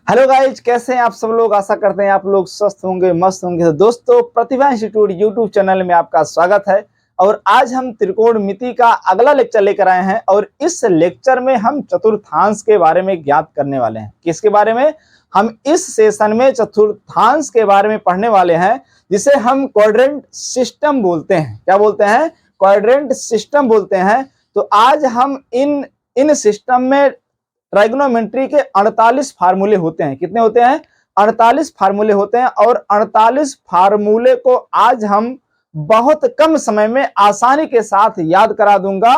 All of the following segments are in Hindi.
हेलो गाइज, कैसे हैं आप सब लोग। आशा करते हैं आप लोग स्वस्थ होंगे, मस्त होंगे। तो दोस्तों, प्रतिभा इंस्टीट्यूट यूट्यूब चैनल में आपका स्वागत है। और आज हम त्रिकोणमिति का अगला लेक्चर लेकर आए हैं और इस लेक्चर में हम चतुर्थांश के बारे में ज्ञात करने वाले हैं। किसके बारे में? हम इस सेशन में चतुर्थांश के बारे में पढ़ने वाले हैं, जिसे हम क्वाड्रेंट सिस्टम बोलते हैं। क्या बोलते हैं? क्वाड्रेंट सिस्टम बोलते हैं। तो आज हम इन सिस्टम में ट्राइगोनोमेट्री के 48 फार्मूले होते हैं। कितने होते हैं? 48 फार्मूले होते हैं। और 48 फार्मूले को आज हम बहुत कम समय में आसानी के साथ याद करा दूंगा।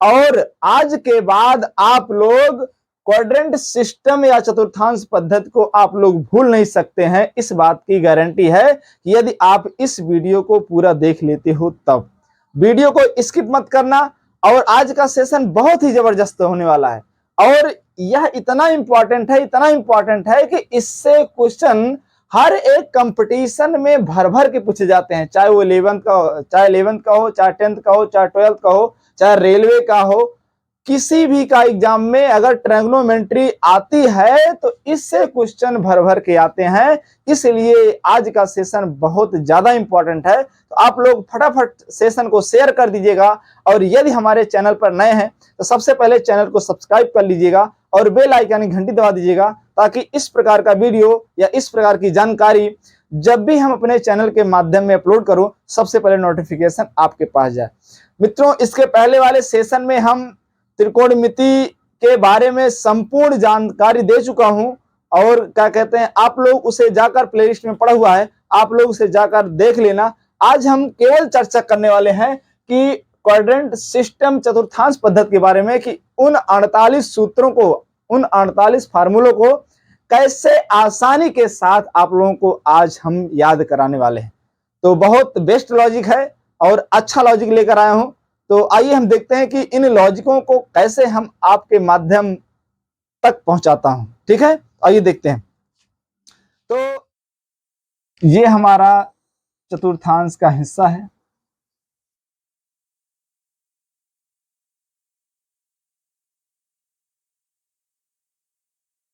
और आज के बाद आप लोग क्वाड्रेंट सिस्टम या चतुर्थांश पद्धति को आप लोग भूल नहीं सकते हैं। इस बात की गारंटी है कि यदि आप इस वीडियो को पूरा देख लेते हो तब। वीडियो को स्किप मत करना। और आज का सेशन बहुत ही जबरदस्त होने वाला है। और यह इतना इंपॉर्टेंट है कि इससे क्वेश्चन हर एक कंपटीशन में भर भर के पूछे जाते हैं। चाहे वो 11th का हो, चाहे 11th का हो, चाहे 10th का हो, चाहे 12th का हो, चाहे रेलवे का हो, किसी भी का एग्जाम में अगर ट्रायगोनोमेट्री आती है तो इससे क्वेश्चन भर भर के आते हैं। इसलिए आज का सेशन बहुत ज्यादा इंपॉर्टेंट है। तो आप लोग फटाफट सेशन को शेयर कर दीजिएगा। और यदि हमारे चैनल पर नए हैं तो सबसे पहले चैनल को सब्सक्राइब कर लीजिएगा और बेल आइकन की घंटी दबा दीजिएगा, ताकि इस प्रकार का वीडियो या इस प्रकार की जानकारी जब भी हम अपने चैनल के माध्यम में अपलोड करूं, सबसे पहले नोटिफिकेशन आपके पास जाए। मित्रों, इसके पहले वाले सेशन में हम त्रिकोणमिति के बारे में संपूर्ण जानकारी दे चुका हूं। और क्या कहते हैं, आप लोग उसे जाकर प्लेलिस्ट में पड़ा हुआ है, आप लोग उसे जाकर देख लेना। आज हम केवल चर्चा करने वाले हैं कि क्वाड्रेंट सिस्टम चतुर्थांश पद्धति के बारे में, कि उन 48 सूत्रों को, उन 48 फार्मूलों को कैसे आसानी के साथ आप लोगों को आज हम याद कराने वाले हैं। तो बहुत बेस्ट लॉजिक है और अच्छा लॉजिक लेकर आया हूं। तो आइए हम देखते हैं कि इन लॉजिकों को कैसे हम आपके माध्यम तक पहुंचाता हूं। ठीक है, आइए देखते हैं। तो ये हमारा चतुर्थांश का हिस्सा है।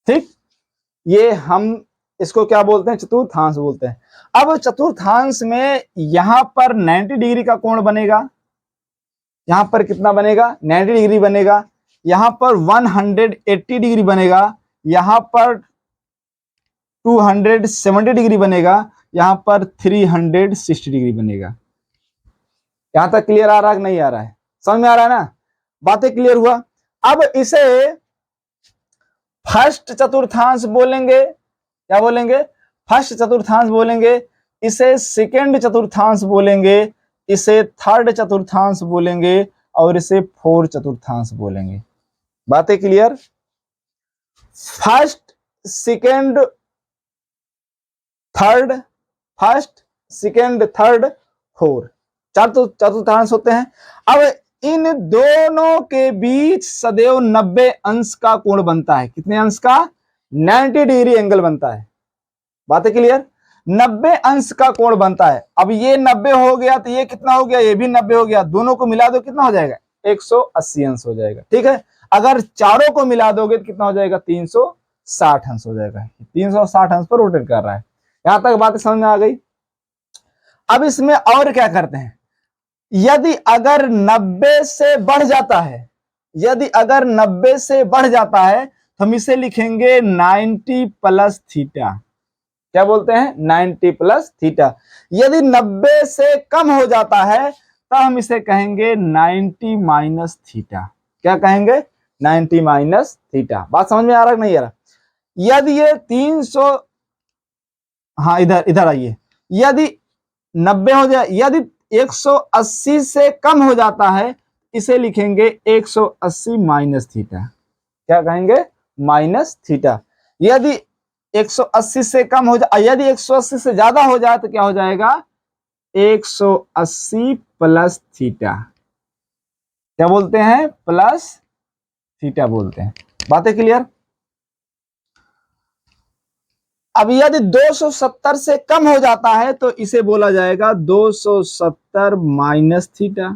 ठीक, ये हम इसको क्या बोलते हैं? चतुर्थांश बोलते हैं। अब चतुर्थांश में यहां पर 90 डिग्री का कोण बनेगा। यहां पर कितना बनेगा? 90 डिग्री बनेगा। यहां पर 180 डिग्री बनेगा। यहां पर 270 डिग्री बनेगा। यहां पर 360 डिग्री बनेगा। यहां तक क्लियर आ रहा है कि नहीं आ रहा है? समझ में आ रहा है ना? बातें क्लियर हुआ। अब इसे फर्स्ट चतुर्थांश बोलेंगे। क्या बोलेंगे? फर्स्ट चतुर्थांश बोलेंगे। इसे सेकेंड चतुर्थांश बोलेंगे। इसे थर्ड चतुर्थांश बोलेंगे। और इसे फोर्थ चतुर्थांश बोलेंगे। बातें clear? First, second, third, first, second, third, fourth, चार तो चतुर्थांश होते हैं। अब इन दोनों के बीच सदैव 90 अंश का कोण बनता है। कितने अंश का? 90 डिग्री एंगल बनता है। बातें क्लियर? 90 अंश का कोण बनता है। अब ये 90 हो गया तो ये कितना हो गया? ये भी 90 हो गया। दोनों को मिला दो, कितना हो जाएगा? 180 अंश हो जाएगा। ठीक है, अगर चारों को मिला दोगे तो कितना हो जाएगा? 360 अंश हो जाएगा। 360 अंश पर रोटेट कर रहा है। यहां तक बात समझ में आ गई। अब इसमें और क्या करते हैं? यदि अगर 90 से बढ़ जाता है, यदि अगर 90 से बढ़ जाता है तो हम इसे लिखेंगे 90 प्लस थीटा। क्या बोलते हैं? 90 प्लस थीटा। यदि 90 से कम हो जाता है तो हम इसे कहेंगे 90 माइनस थीटा। क्या कहेंगे? 90 माइनस थीटा। बात समझ में आ रहा है नहीं आ रहा? यदि ये 300, हाँ इधर आइए। यदि 90 हो जाए, यदि 180 से कम हो जाता है, इसे लिखेंगे 180 माइनस थीटा। क्या कहेंगे? Minus theta. यदि 180 से कम हो जाए, यदि 180 से ज्यादा हो जाए तो क्या हो जाएगा? 180 प्लस थीटा। क्या बोलते हैं? प्लस थीटा बोलते हैं। बातें क्लियर? अब यदि 270 से कम हो जाता है तो इसे बोला जाएगा 270 माइनस थीटा।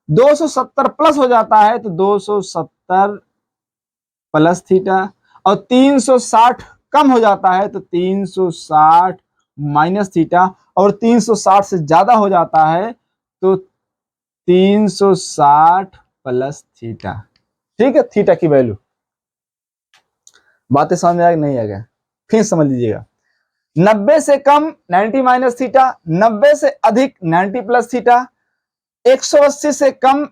270 प्लस हो जाता है तो 270 प्लस थीटा। और 360 कम हो जाता है तो 360 माइनस थीटा, और 360 से ज्यादा हो जाता है तो 360 प्लस थीटा। ठीक है, थीटा की वैल्यू। बातें समझ में आ गई नहीं आ गया? फिर समझ लीजिएगा। 90 से कम 90 माइनस थीटा, 90 से अधिक 90 प्लस थीटा, 180 से कम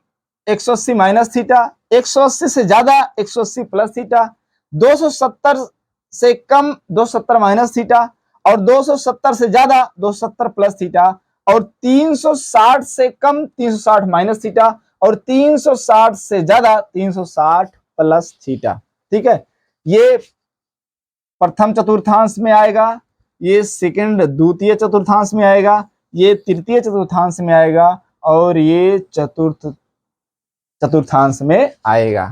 180 माइनस थीटा, 180 से ज्यादा 180 प्लस थीटा, 270 से कम 270 माइनस थीटा, और 270 से ज्यादा 270 प्लस थीटा, और 360 से कम 360 माइनस थीटा, और 360 से ज्यादा 360 प्लस थीटा। ठीक है, ये प्रथम चतुर्थांश में आएगा, ये सेकंड द्वितीय चतुर्थांश में आएगा, ये तृतीय चतुर्थांश में आएगा, और ये चतुर्थ चतुर्थांश में आएगा।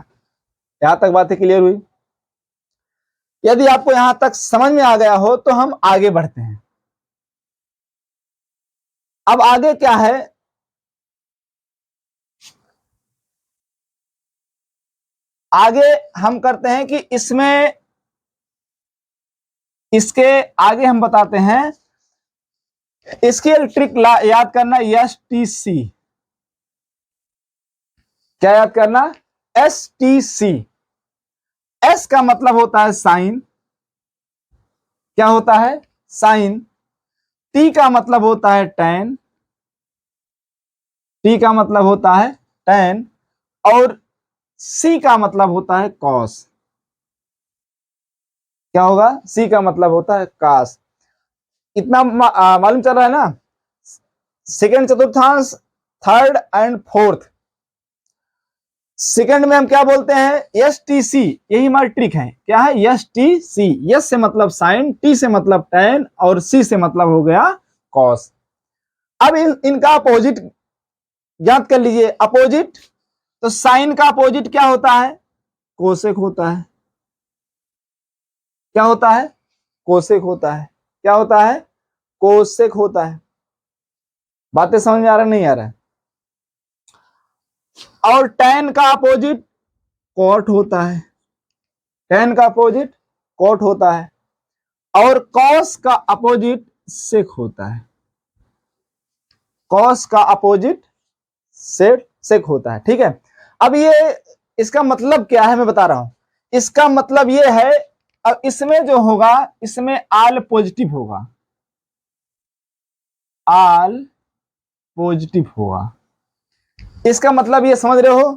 यहां तक बातें क्लियर हुई? यदि आपको यहां तक समझ में आ गया हो तो हम आगे बढ़ते हैं। अब आगे क्या है, आगे हम करते हैं कि इसमें, इसके आगे हम बताते हैं इसकी एक ट्रिक याद करना, STC। क्या याद करना? STC। S का मतलब होता है साइन। क्या होता है? साइन। T का मतलब होता है टैन। T का मतलब होता है टैन। और C का मतलब होता है कॉस। क्या होगा? C का मतलब होता है कॉस। इतना मालूम चल रहा है ना? सेकेंड चतुर्थांश, थर्ड एंड फोर्थ। सेकंड में हम क्या बोलते हैं? STC। यही हमारी ट्रिक है। क्या है? STC। यस से मतलब साइन, T से मतलब टैन, और C से मतलब हो गया कॉस। अब इनका अपोजिट ज्ञात कर लीजिए। अपोजिट, तो साइन का अपोजिट क्या होता है? कोसेक होता है। क्या होता है? कोसेक होता है। क्या होता है? कोसेक होता है। बातें समझ में आ रहा है नहीं आ रहा है? और टैन का अपोजिट कॉट होता है। टैन का अपोजिट कॉट होता है। और कॉस का अपोजिट सेक होता है। कॉस का अपोजिट सेक होता है। ठीक है, अब ये इसका मतलब क्या है मैं बता रहा हूं। इसका मतलब ये है, अब इसमें जो होगा, इसमें आल पॉजिटिव होगा। आल पॉजिटिव होगा। इसका मतलब ये समझ रहे हो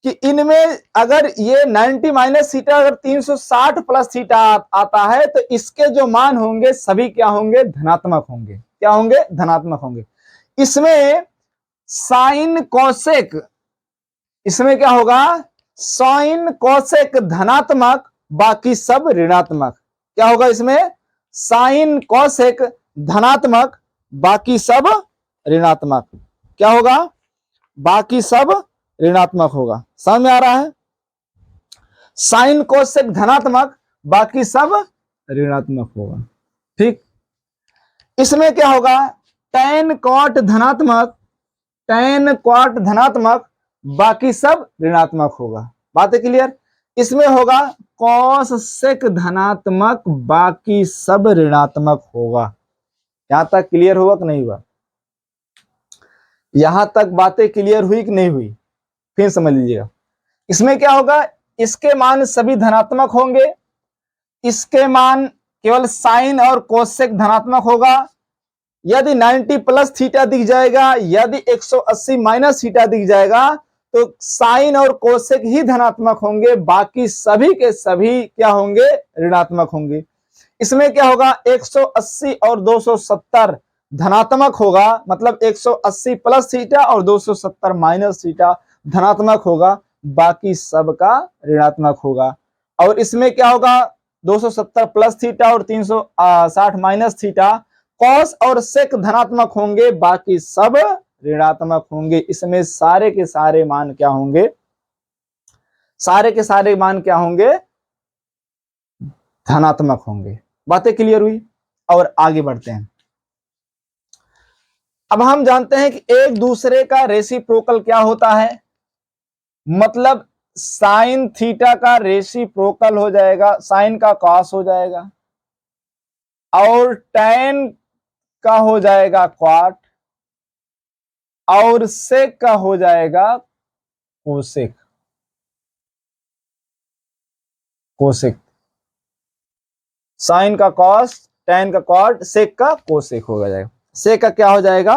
कि इनमें अगर ये 90 माइनस थीटा अगर 360 प्लस थीटा आता है तो इसके जो मान होंगे सभी क्या होंगे? धनात्मक होंगे। क्या होंगे? धनात्मक होंगे। इसमें साइन कोसेक, इसमें क्या होगा? साइन कोसेक धनात्मक, बाकी सब ऋणात्मक। क्या होगा इसमें? साइन कोसेक धनात्मक, बाकी सब ऋणात्मक। क्या होगा? बाकी सब ऋणात्मक होगा। समझ में आ रहा है? साइन कोसेक धनात्मक, बाकी सब ऋणात्मक होगा। ठीक, इसमें क्या होगा? टैन कॉट धनात्मक, टैन कॉट धनात्मक, बाकी सब ऋणात्मक होगा। बात है क्लियर? इसमें होगा कॉस सेक धनात्मक, बाकी सब ऋणात्मक होगा। यहां तक क्लियर हुआ कि नहीं हुआ? यहां तक बातें क्लियर हुई कि नहीं हुई? फिर समझ लीजिएगा। इसमें क्या होगा? इसके मान सभी धनात्मक होंगे। इसके मान केवल साइन और कोसेक धनात्मक होगा। यदि 90 प्लस थीटा दिख जाएगा, यदि 180 माइनस थीटा दिख जाएगा तो साइन और कोसेक ही धनात्मक होंगे, बाकी सभी के सभी क्या होंगे? ऋणात्मक होंगे। इसमें क्या होगा? 180 और 270 धनात्मक होगा, मतलब 180 प्लस थीटा और 270 माइनस थीटा धनात्मक होगा, बाकी सबका ऋणात्मक होगा। और इसमें क्या होगा? 270 प्लस थीटा और 360 माइनस थीटा, कॉस और सेक धनात्मक होंगे, बाकी सब ऋणात्मक होंगे। इसमें सारे के सारे मान क्या होंगे? सारे के सारे मान क्या होंगे? धनात्मक होंगे। बातें क्लियर हुई? और आगे बढ़ते हैं। अब हम जानते हैं कि एक दूसरे का रेसिप्रोकल क्या होता है। मतलब साइन थीटा का रेसिप्रोकल हो जाएगा, साइन का कॉस हो जाएगा। और tan का हो जाएगा क्वाट और सेक का हो जाएगा कोसेक। कोसेक, साइन का कॉस, tan का कॉट, सेक का कोसेक हो जाएगा। सेक का क्या हो जाएगा?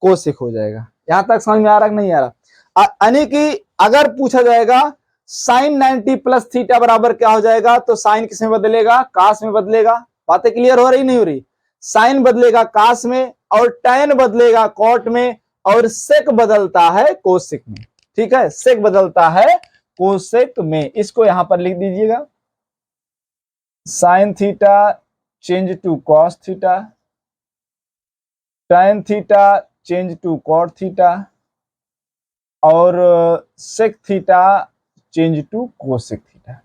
कोसेक हो जाएगा। यहां तक समझ में आ रहा कि नहीं आ रहा? यानी कि अगर पूछा जाएगा साइन 90 प्लस थीटा बराबर क्या हो जाएगा, तो साइन किस में बदलेगा? कास में बदलेगा। बातें क्लियर हो रही नहीं हो रही? साइन बदलेगा कास में और tan बदलेगा कॉट में और सेक बदलता है कोसेक में। ठीक है, सेक बदलता है कोसेक में। इसको यहां पर लिख दीजिएगा, sine theta change to cos theta, tan theta change to cot theta और sec theta change to cosec theta.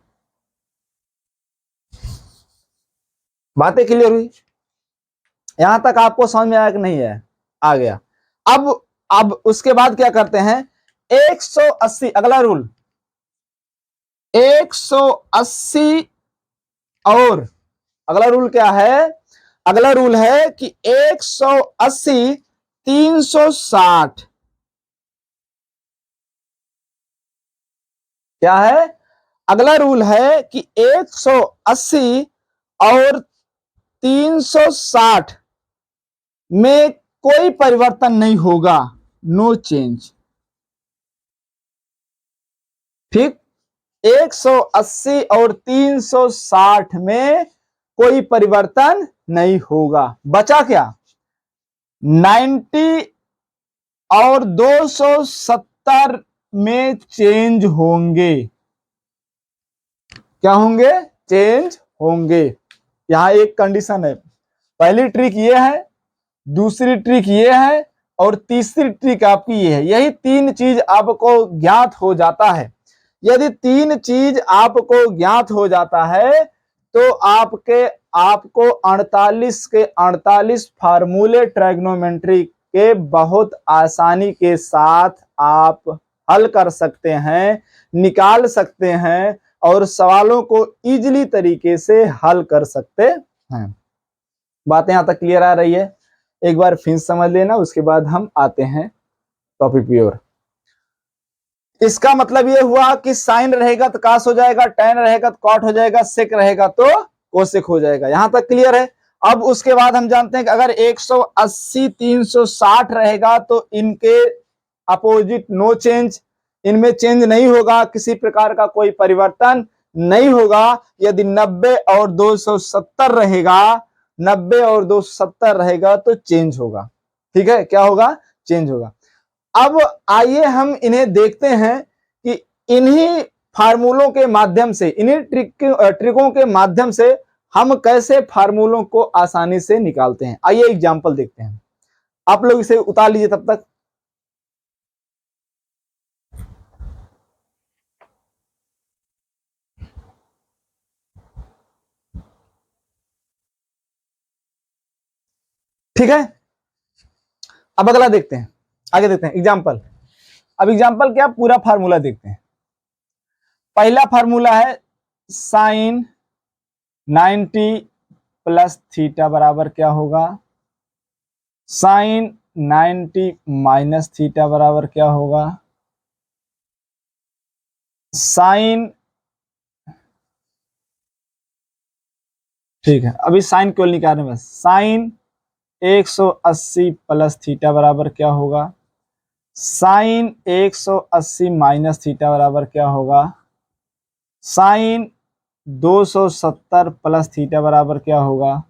बातें क्लियर हुई? यहां तक आपको समझ में आया कि नहीं है? आ गया। अब उसके बाद क्या करते हैं, 180, अगला रूल 180 और अगला रूल क्या है? अगला रूल है कि 180 360 क्या है? अगला रूल है कि 180 और 360 में कोई परिवर्तन नहीं होगा, नो चेंज। ठीक, 180 और 360 में कोई परिवर्तन नहीं होगा। बचा क्या? 90 और 270 में चेंज होंगे। क्या होंगे? चेंज होंगे। यहां एक कंडीशन है। पहली ट्रिक ये है, दूसरी ट्रिक ये है और तीसरी ट्रिक आपकी ये है। यही तीन चीज आपको ज्ञात हो जाता है। यदि तीन चीज आपको ज्ञात हो जाता है तो आपको 48 के 48 फार्मूले ट्राइग्नोमेट्री के बहुत आसानी के साथ आप हल कर सकते हैं, निकाल सकते हैं और सवालों को इजीली तरीके से हल कर सकते हैं। बातें यहां तक क्लियर आ रही है? एक बार फिर समझ लेना, उसके बाद हम आते हैं टॉपिक की ओर। इसका मतलब ये हुआ कि साइन रहेगा तो कास हो जाएगा, tan रहेगा तो कॉट हो जाएगा, सेक रहेगा तो कोसेक हो जाएगा। यहां तक क्लियर है? अब उसके बाद हम जानते हैं कि अगर 180 360 रहेगा तो इनके अपोजिट नो चेंज, इनमें चेंज नहीं होगा, किसी प्रकार का कोई परिवर्तन नहीं होगा। यदि 90 और 270 रहेगा, 90 और 270 रहेगा तो चेंज होगा। ठीक है, क्या होगा? चेंज होगा। अब आइए हम इन्हें देखते हैं कि इन्हीं फार्मूलों के माध्यम से, इन्हीं ट्रिकों के माध्यम से हम कैसे फार्मूलों को आसानी से निकालते हैं। आइए एग्जांपल देखते हैं। आप लोग इसे उतार लीजिए तब तक। ठीक है, अब अगला देखते हैं, आगे देखते हैं एग्जांपल। अब एग्जांपल क्या, पूरा फार्मूला देखते हैं। पहला फार्मूला है साइन 90 प्लस थीटा बराबर क्या होगा, साइन 90 माइनस थीटा बराबर क्या होगा, साइन, ठीक है अभी साइन क्यों निकालने में, साइन 180 प्लस थीटा बराबर क्या होगा, साइन 180 माइनस थीटा बराबर क्या होगा, साइन 270 प्लस थीटा बराबर क्या होगा,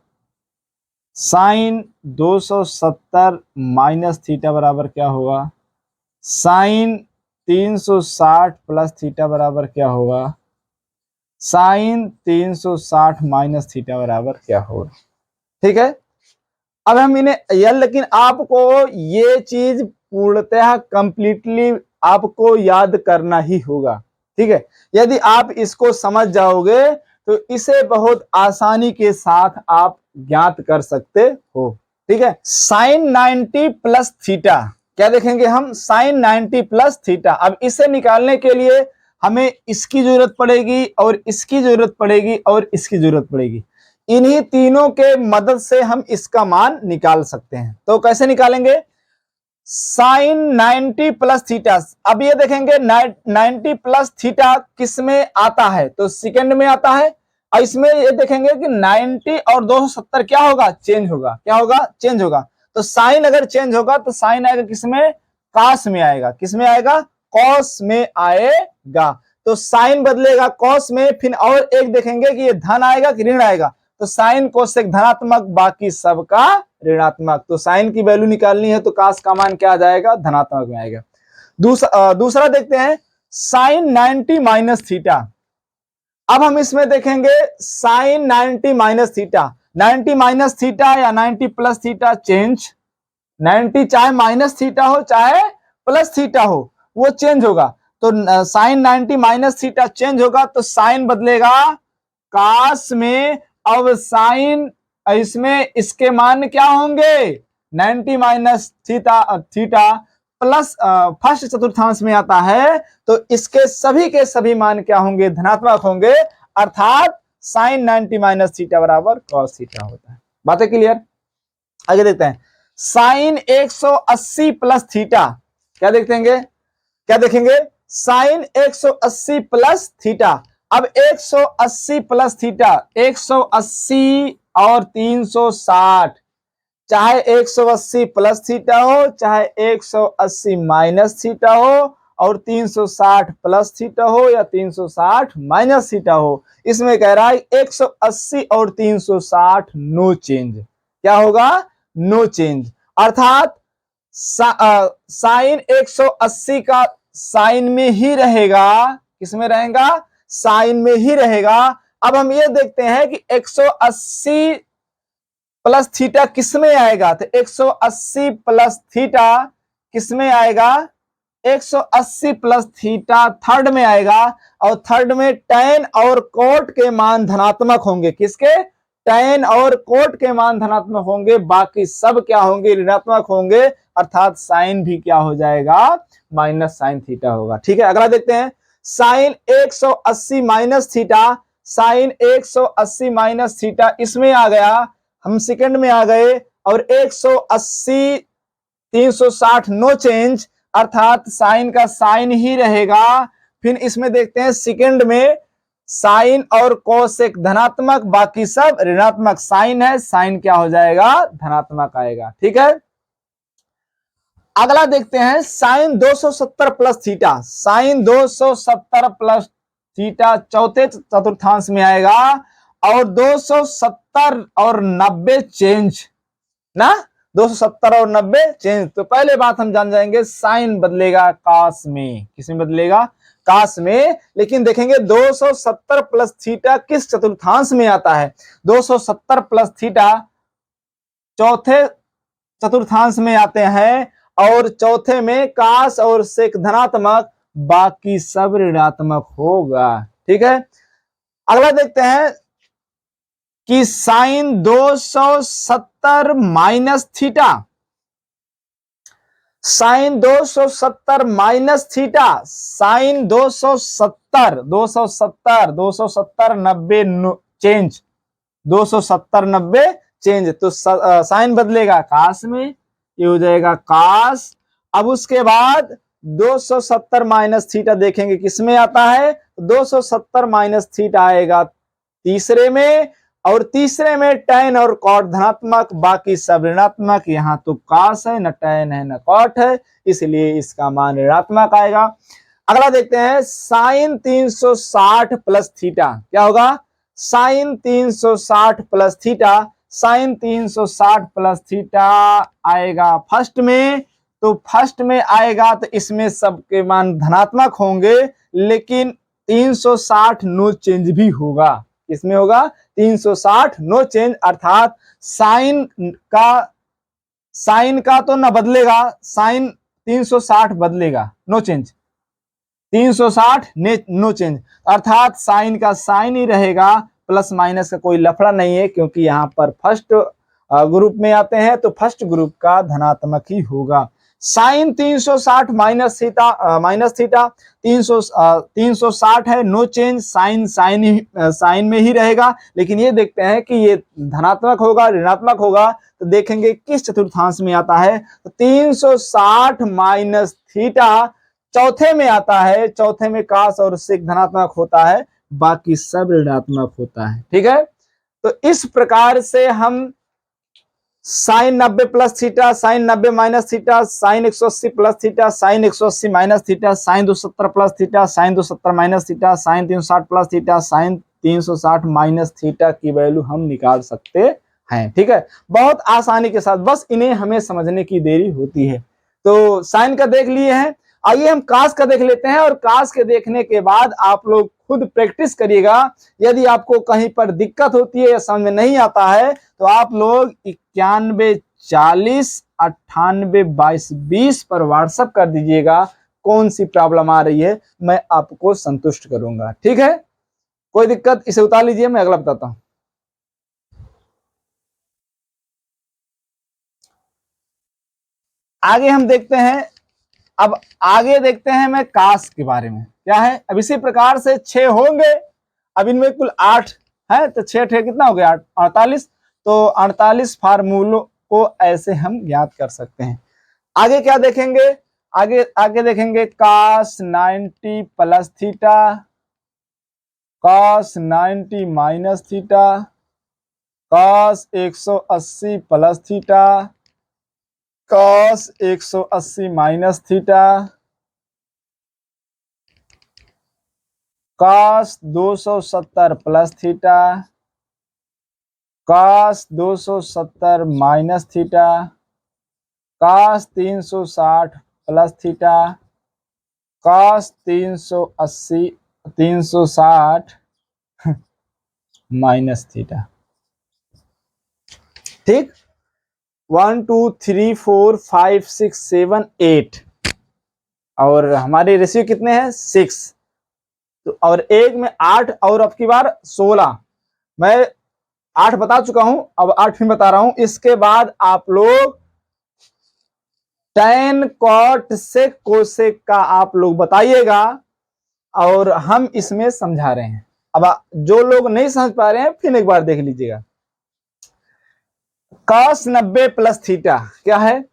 साइन 270 माइनस थीटा बराबर क्या होगा, साइन 360 प्लस थीटा बराबर क्या होगा, साइन 360 माइनस थीटा बराबर क्या होगा। ठीक है, अब हम इन्हें लेकिन आपको ये चीज पूर्णतः कंप्लीटली आपको याद करना ही होगा। ठीक है, यदि आप इसको समझ जाओगे तो इसे बहुत आसानी के साथ आप ज्ञात कर सकते हो। ठीक है, साइन 90 प्लस थीटा, क्या देखेंगे हम, साइन 90 प्लस थीटा। अब इसे निकालने के लिए हमें इसकी जरूरत पड़ेगी और इसकी जरूरत पड़ेगी और इसकी जरूरत पड़ेगी। इन्हीं तीनों के मदद से हम इसका मान निकाल सकते हैं। तो कैसे निकालेंगे? Sine 90 plus theta. अब ये देखेंगे 90 प्लस थीटा किस में आता है? तो सेकंड में आता है। और इसमें ये देखेंगे कि 90 और 270 क्या होगा? चेंज होगा। क्या होगा? चेंज होगा। तो साइन अगर चेंज होगा तो साइन आएगा किसमें? कॉस में आएगा। किस में आएगा? कॉस में आएगा। तो साइन बदलेगा कॉस में। फिर और एक देखेंगे कि ये धन आएगा कि ऋण आएगा। तो साइन कोसेक धनात्मक, बाकी सबका ऋणात्मक। तो साइन की वैल्यू निकालनी है तो कास का मान क्या आ जाएगा? धनात्मक में आएगा। दूसरा देखते हैं साइन 90 माइनस थीटा। अब हम इसमें देखेंगे sine 90 minus theta. 90 minus theta या 90 प्लस थीटा चेंज। 90 चाहे माइनस थीटा हो चाहे प्लस थीटा हो वो चेंज होगा। तो साइन 90 माइनस थीटा चेंज होगा तो साइन बदलेगा कास में। अब साइन इसमें इसके मान क्या होंगे? 90 माइनस थीटा प्लस फर्स्ट चतुर्थांश में आता है तो इसके सभी के सभी मान क्या होंगे? धनात्मक होंगे। अर्थात साइन 90 माइनस थीटा बराबर कॉस थीटा होता है। बातें क्लियर? आगे देखते हैं साइन 180 प्लस थीटा। क्या देखेंगे? Sine 180 plus theta. अब 180 प्लस थीटा, 180 और 360, चाहे 180 प्लस थीटा हो चाहे 180 माइनस थीटा हो और 360 प्लस थीटा हो या 360 माइनस थीटा हो, इसमें कह रहा है 180 और 360 नो चेंज। क्या होगा? No change. अर्थात साइन 180 का साइन में ही रहेगा। किसमें रहेगा? साइन में ही रहेगा। अब हम ये देखते हैं कि 180 प्लस थीटा किस में आएगा? तो 180 प्लस थीटा किस में आएगा? 180 प्लस थीटा थर्ड में आएगा। और थर्ड में टैन और कोट के मान धनात्मक होंगे। किसके? टैन और कोट के मान धनात्मक होंगे, बाकी सब क्या होंगे? ऋणात्मक होंगे। अर्थात साइन भी क्या हो जाएगा? माइनस साइन थीटा होगा। ठीक है, अगला देखते हैं sine 180 minus theta. Sine 180 minus theta इसमें आ गया, हम सेकंड में आ गए। और 180 360 नो चेंज, अर्थात साइन का साइन ही रहेगा। फिर इसमें देखते हैं सेकंड में साइन और कोसेक धनात्मक, बाकी सब ऋणात्मक। साइन है, साइन क्या हो जाएगा? धनात्मक आएगा। ठीक है, अगला देखते हैं sine 270 plus theta. Sine 270 plus theta चौथे चतुर्थांश में आएगा। और 270 और 90 चेंज ना, 270 और 90 चेंज। तो पहले बात हम जान जाएंगे साइन बदलेगा कास में। किसमें बदलेगा? कास में। लेकिन देखेंगे 270 प्लस थीटा किस चतुर्थांश में आता है? 270 प्लस थीटा चौथे चतुर्थांश में आते हैं। और चौथे में कास और सेक धनात्मक, बाकी सब ऋणात्मक होगा। ठीक है, अगला देखते हैं कि sine 270 minus theta. Sine 270 minus theta, sine 270 90 change, 270 90 change. तो साइन बदलेगा कास में, ये हो जाएगा कास। अब उसके बाद 270 माइनस थीटा देखेंगे किसमें आता है? 270 माइनस थीटा आएगा तीसरे में। और तीसरे में टैन और कॉट धनात्मक, बाकी सब ऋणात्मक। यहाँ तो कास है, न टैन है न कॉट है, इसलिए इसका मान ऋणात्मक आएगा। अगला देखते हैं साइन 360 प्लस थीटा। क्या होगा? Sine 360 plus theta. Sine 360 plus theta आएगा फर्स्ट में। तो फर्स्ट में आएगा तो इसमें सबके मान धनात्मक होंगे, लेकिन 360 नो चेंज भी होगा। इसमें होगा 360 नो चेंज। अर्थात साइन का तो ना बदलेगा, साइन 360 बदलेगा, नो चेंज। 360 नो चेंज, अर्थात साइन का साइन ही रहेगा, प्लस माइनस का कोई लफड़ा नहीं है, क्योंकि यहाँ पर फर्स्ट ग्रुप में आते हैं तो फर्स्ट ग्रुप का धनात्मक ही होगा। साइन 360 माइनस थीटा 360 है, नो चेंज, साइन में ही रहेगा। लेकिन ये देखते हैं कि ये धनात्मक होगा ऋणात्मक होगा, तो देखेंगे किस चतुर्थांश में आता है। तो 360 माइनस थीटा चौथे में आता है, चौथे में काश और सेक धनात्मक होता है, बाकी सब ऋणात्मक होता है। ठीक है, तो इस प्रकार से हम sine 90 plus theta, sine 90 minus theta, sine 180 plus theta, sine 180 minus theta, sine 270 plus theta, sine 270 minus theta, sine 360 plus theta, sine 360 minus theta की वैल्यू हम निकाल सकते हैं। ठीक है, बहुत आसानी के साथ, बस इन्हें हमें समझने की देरी होती है। तो साइन का देख लिए हैं, आइए हम कास का देख लेते हैं। और कास के देखने के बाद आप लोग खुद प्रैक्टिस करिएगा। यदि आपको कहीं पर दिक्कत होती है या समझ में नहीं आता है तो आप लोग 91 40 98 22 20 पर व्हाट्सएप कर दीजिएगा, कौन सी प्रॉब्लम आ रही है, मैं आपको संतुष्ट करूंगा। ठीक है, कोई दिक्कत, इसे उतार लीजिए, मैं अगला बताता हूं। आगे हम देखते हैं, अब आगे देखते हैं मैं कास के बारे में क्या है। अब इसी प्रकार से 6 होंगे, अब इनमें कुल 8 है, तो 6 कितना हो गया, 48। तो 48 फार्मूलों को ऐसे हम ज्ञात कर सकते हैं। आगे क्या देखेंगे, आगे देखेंगे कास 90 प्लस थीटा, कास 90 माइनस थीटा, कास 180 प्लस थीटा, कास 180 माइनस थीटा, कास 270 प्लस थीटा, कास 270 माइनस थीटा, कास 360 प्लस थीटा, कास 360 माइनस थीटा। ठीक, 1 2 3 4 5 6 7 8 और हमारे रेशियो कितने हैं, 6। तो और एक में 8 और अब की बार 16, मैं 8 बता चुका हूं, अब 8 भी बता रहा हूं। इसके बाद आप लोग tan cot sec कोसेक का आप लोग बताइएगा और हम इसमें समझा रहे हैं। अब जो लोग नहीं समझ पा रहे हैं फिर एक बार देख लीजिएगा। cos 90 प्लस थीटा क्या है,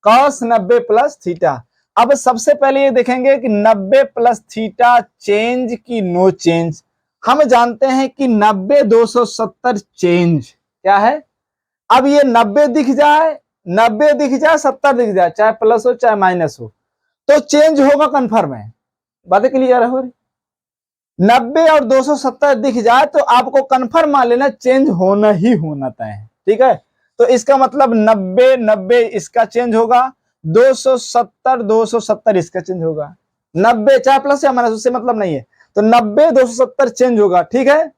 cos 90 प्लस थीटा। अब सबसे पहले ये देखेंगे कि 90 प्लस थीटा चेंज की नो चेंज। हम जानते हैं कि 90 270 चेंज क्या है। अब ये 90 दिख जाए, 90 दिख जाए, 70 दिख जाए, चाहे प्लस हो चाहे माइनस हो, तो चेंज होगा कंफर्म है। बातें क्लियर हो रही। 90 और 270 दिख जाए तो आपको कंफर्म मान लेना चेंज होना ही होना तय है। ठीक है, तो इसका मतलब 90 90 इसका चेंज होगा, 270 270 इसका चेंज होगा। 90 चाहे प्लस या माइनस उससे मतलब नहीं है, तो 90 270 चेंज होगा। ठीक है,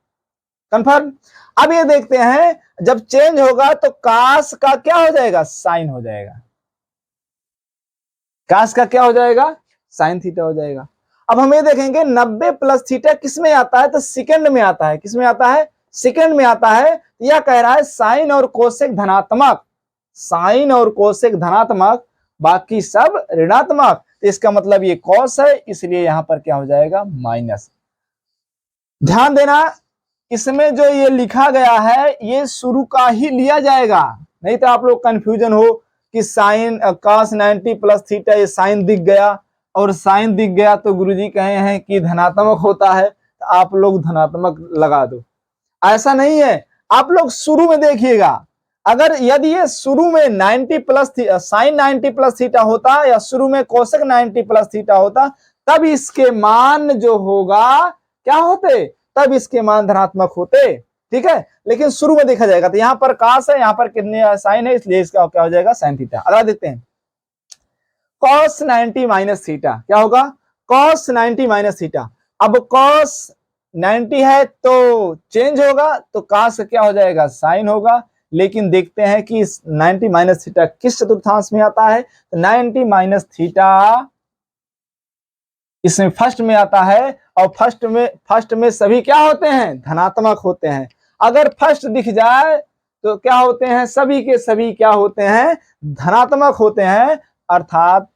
कंफर्म। अब ये देखते हैं जब चेंज होगा तो कास का क्या हो जाएगा, साइन हो जाएगा। कास का क्या हो जाएगा, साइन थीटा हो जाएगा। अब हम ये देखेंगे 90 प्लस थीटा किस में आता है, तो सेकंड में आता है। किस में आता है, सेकंड में आता है। यह कह रहा है साइन और कोसेक धनात्मक, साइन और कोसेक धनात्मक, बाकी सब ऋणात्मक। तो इसका मतलब ये कॉस है, इसलिए यहां पर क्या हो जाएगा, माइनस। ध्यान देना, इसमें जो ये लिखा गया है ये शुरू का ही लिया जाएगा, नहीं तो आप लोग कंफ्यूजन हो कि साइन cos 90 प्लस थीटा, ये साइन दिख गया और साइन दिख गया तो गुरुजी कहे हैं कि धनात्मक होता है, तो आप लोग धनात्मक लगा दो। ऐसा नहीं है, आप लोग शुरू में देखिएगा। अगर यदि ये शुरू में 90 प्लस साइन 90 प्लस थीटा होता या शुरू में कोसेक 90 प्लस थीटा होता, तब इसके मान जो होगा क्या होते, तब इसके मान धनात्मक होते। ठीक है, लेकिन शुरू में देखा जाएगा। तो यहाँ पर कास है, यहाँ पर कितने साइन है, इसलिए इसका क्या हो जाएगा, साइन थीटा। अगला देखते हैं, cos 90 माइनस थीटा क्या होगा, cos 90 माइनस थीटा। अब cos 90 है तो चेंज होगा, तो cos का क्या हो जाएगा, साइन होगा। लेकिन देखते हैं कि 90 माइनस थीटा किस चतुर्थांश में आता है, तो 90 माइनस थीटा इसमें फर्स्ट में आता है, और फर्स्ट में सभी क्या होते हैं, धनात्मक होते हैं। अगर फर्स्ट दिख जाए तो क्या होते हैं, सभी के सभी क्या होते हैं, धनात्मक होते हैं। अर्थात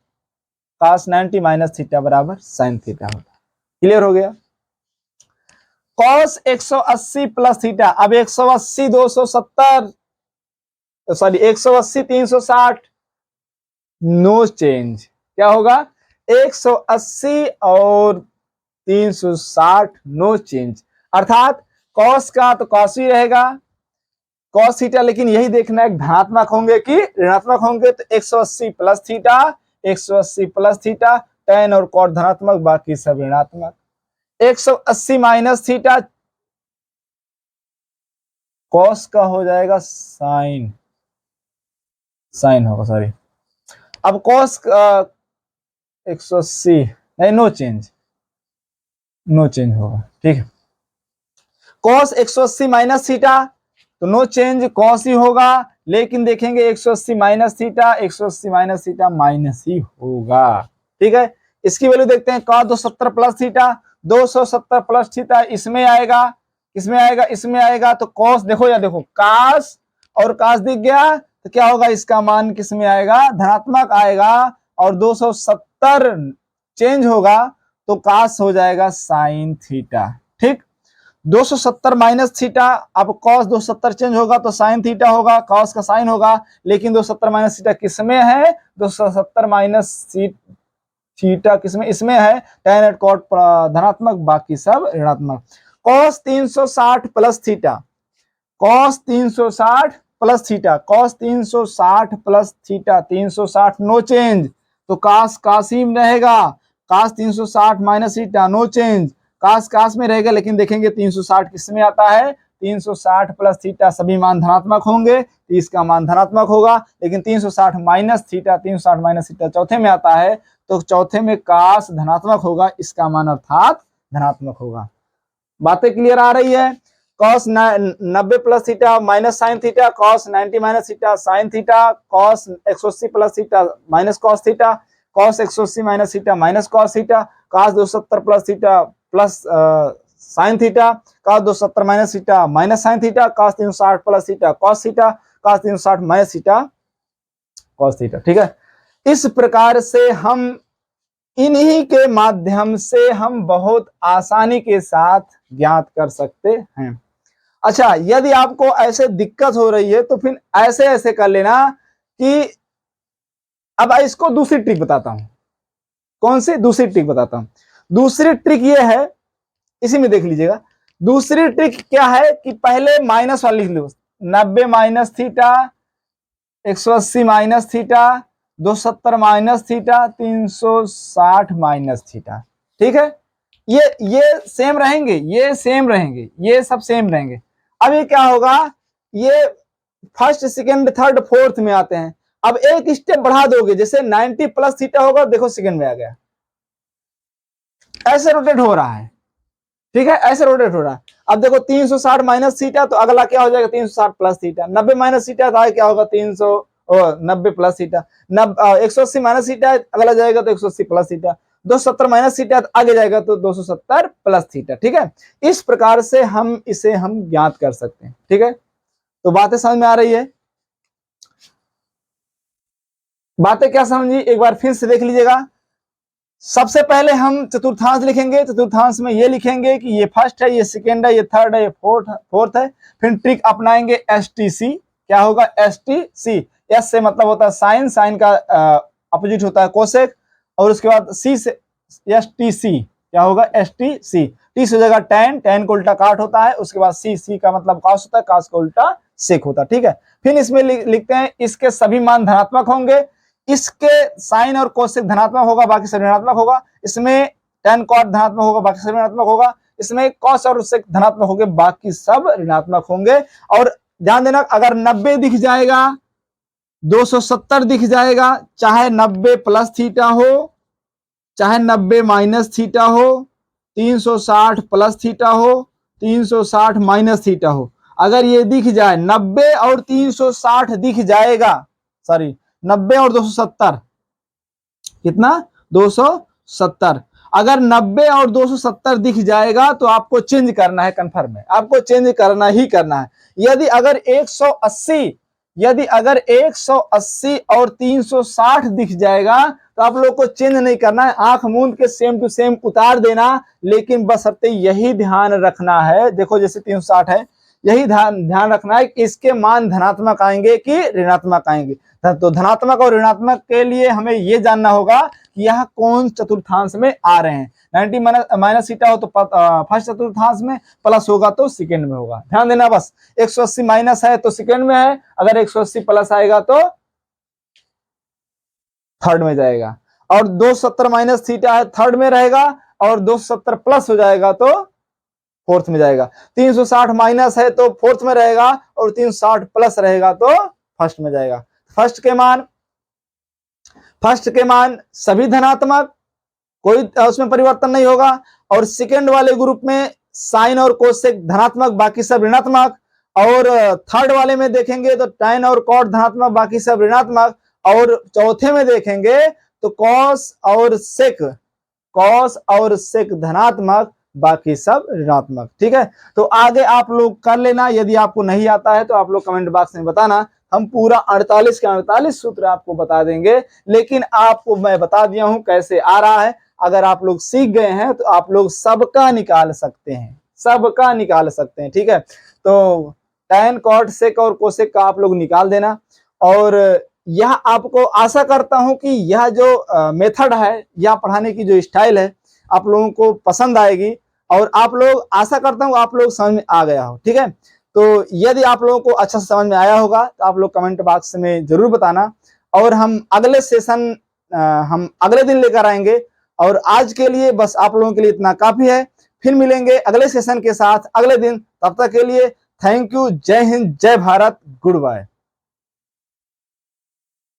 cos 90 माइनस थीटा बराबर sin थीटा होगा। क्लियर हो गया। cos 180 प्लस थीटा, अब 180 270 सॉरी 180 360 नो चेंज। क्या होगा 180 और 360 नो चेंज, अर्थात cos का तो cos ही रहेगा cos थीटा, लेकिन यही देखना है धनात्मक होंगे कि ऋणात्मक होंगे। तो 180 plus theta 180 plus theta, tan और cot धनात्मक बाकी सब ऋणात्मक। 180 माइनस थीटा cos का हो जाएगा sin होगा सॉरी। अब cos 180 नहीं नो चेंज होगा, ठीक है। cos 180 माइनस थीटा तो नो चेंज cos ही होगा, लेकिन देखेंगे 180 माइनस थीटा माइनस ही होगा, ठीक है। इसकी वैल्यू देखते हैं cos 270 plus theta 270 plus theta इसमें आएगा, इसमें आएगा तो cos देखो या देखो cos और cos दिख गया तो क्या होगा, इसका मान किस में आएगा, धनात्मक आएगा, और 270 चेंज होगा तो cos हो जाएगा sin थीटा, ठीक। 270 माइनस थीटा, अब cos 270 चेंज होगा तो sin थीटा होगा, cos का sin होगा, लेकिन 270 माइनस थीटा किसमें है, 270 माइनस थीटा किसमें, इसमें है, tan और cot धनात्मक बाकी सब ऋणात्मक। cos 360 plus theta, cos 360 plus theta 360 no change, तो cos ही रहेगा, cos 360 minus theta no change, cos में रहेगा, लेकिन देखेंगे 360 किसमें आता है, 360 प्लस थीटा सभी मान धनात्मक होंगे तो इसका मान धनात्मक होगा, लेकिन 360 माइनस थीटा चौथे में आता है तो चौथे में cos धनात्मक होगा, इसका मान अर्थात धनात्मक होगा। बातें क्लियर आ रही है। cos 90 plus theta minus sine theta, cos 90 minus theta sine theta, cos 180 plus theta minus cos theta, cos 180 minus theta minus cos theta, cos 270 plus theta plus sine theta, cos 270 minus theta minus sine theta, cos 360 plus theta cos theta, cos 360 minus theta cos theta, ठीक है। इस प्रकार से हम इन्हीं के माध्यम से हम बहुत आसानी के साथ ज्ञात कर सकते हैं। अच्छा, यदि आपको ऐसे दिक्कत हो रही है तो फिर ऐसे कर लेना कि अब इसको दूसरी ट्रिक बताता हूं। कौन सी दूसरी ट्रिक बताता हूं? दूसरी ट्रिक ये है, इसी में देख लीजिएगा। दूसरी ट्रिक क्या है कि पहले माइनस वाला लिख लो, 90 minus theta 180 minus theta 270 minus theta 360 minus theta, ठीक है। ये सेम रहेंगे, ये सब सेम रहेंगे। अब ये क्या होगा, ये फर्स्ट सेकंड थर्ड फोर्थ में आते हैं। अब एक स्टेप बढ़ा दोगे, जैसे 90 प्लस थीटा होगा, देखो सेकंड में आ गया, ऐसे रोटेट हो रहा है, ठीक है, ऐसे रोटेट हो रहा है। अब देखो 360 माइनस थीटा तो अगला क्या हो जाएगा 360 प्लस थीटा, 90 माइनस थीटा तो क्या होगा 390 प्लस थीटा, 180 माइनस थीटा अगला जाएगा तो 180 प्लस थीटा, 270 माइनस थीटा आगे जाएगा तो 270 प्लस थीटा, ठीक है। इस प्रकार से हम इसे ज्ञात कर सकते हैं, ठीक है। तो बातें समझ में आ रही है? बातें क्या समझी, एक बार फिर से देख लीजिएगा। सबसे पहले हम चतुर्थांश लिखेंगे, चतुर्थांश में ये लिखेंगे कि ये फर्स्ट है, ये सेकेंड है, ये थर्ड है, ये फोर्थ है। फिर ट्रिक अपनाएंगे STC, क्या होगा STC, एस से मतलब होता है साइन, साइन का अपोजिट होता है कोसेक, और उसके बाद सी से STC क्या होगा STC, टी से हो जाएगा tan, tan को उल्टा काट होता है, उसके बाद सी का मतलब कास होता है, कास का उल्टा सेक होता है, ठीक है। फिर इसमें लिखते हैं इसके सभी मान धनात्मक होंगे, इसके साइन और कोसेक धनात्मक होगा, बाकी सब ऋणात्मक होगा। इसमें tan cot धनात्मक होगा, बाकी सब ऋणात्मक होगा। इसमें cos और सेक धनात्मक होंगे, बाकी सब ऋणात्मक होंगे। और ध्यान देना, अगर 90 दिख जाएगा, 270 दिख जाएगा, चाहे 90 प्लस थीटा हो, चाहे 90 माइनस थीटा हो, 360 प्लस थीटा हो, 360 माइनस थीटा हो, अगर ये दिख जाए 90 और 360 दिख जाएगा, सॉरी 90 और 270 कितना 270, अगर 90 और 270 दिख जाएगा तो आपको चेंज करना है, कंफर्म है, आपको चेंज करना ही करना है। यदि अगर 180 यदि अगर 180 और 360 दिख जाएगा तो आप लोग को चेंज नहीं करना है, आंख मूंद के सेम टू सेम उतार देना। लेकिन बस अब यही ध्यान रखना है, देखो जैसे 360 है, यही ध्यान रखना है कि इसके मान धनात्मक आएंगे कि ऋणात्मक आएंगे। तो धनात्मक और ऋणात्मक के लिए हमें यह जानना होगा कि यह कौन चतुर्थांश में आ रहे हैं। 90 माइनस थीटा हो तो फर्स्ट चतुर्थांश में, प्लस होगा तो सेकेंड में होगा। ध्यान देना बस, 180 माइनस है तो सेकेंड में है, अगर 180 प्लस आएगा तो थर्ड में जाएगा, और 270 माइनस थीटा है थर्ड में रहेगा, और 270 प्लस हो जाएगा तो फोर्थ में जाएगा। 360 माइनस है तो फोर्थ में रहेगा, और 360 प्लस रहेगा तो फर्स्ट में जाएगा। फर्स्ट के मान सभी धनात्मक, कोई उसमें परिवर्तन नहीं होगा। और सेकेंड वाले ग्रुप में साइन और कोसेक धनात्मक, बाकी सब ऋणात्मक। और थर्ड वाले में देखेंगे तो टाइन और कॉट धनात्मक, बाकी सब ऋणात्मक। और चौथे में देखेंगे तो कॉस और सेक धनात्मक, बाकी सब ऋणात्मक। ठीक है, तो आगे आप लोग कर लेना, यदि आपको नहीं आता है तो आप लोग कमेंट बॉक्स में बताना, हम पूरा 48 के 48 सूत्र आपको बता देंगे। लेकिन आपको मैं बता दिया हूं कैसे आ रहा है, अगर आप लोग सीख गए हैं तो आप लोग सबका निकाल सकते हैं। ठीक है, तो टैन कॉट सेक और कोसेक का आप लोग निकाल देना। और यह आपको आशा करता हूं कि यह जो मेथड है, यह पढ़ाने की जो स्टाइल है, आप लोगों को पसंद आएगी, और आप लोग, आशा करता हूं आप लोग समझ में आ गया हो। ठीक है, तो यदि आप लोगों को अच्छा से समझ में आया होगा तो आप लोग कमेंट बॉक्स में जरूर बताना, और हम अगले सेशन हम अगले दिन लेकर आएंगे। और आज के लिए बस आप लोगों के लिए इतना काफी है, फिर मिलेंगे अगले सेशन के साथ अगले दिन। तब तक के लिए थैंक यू, जय हिंद, जय भारत, गुड बाय।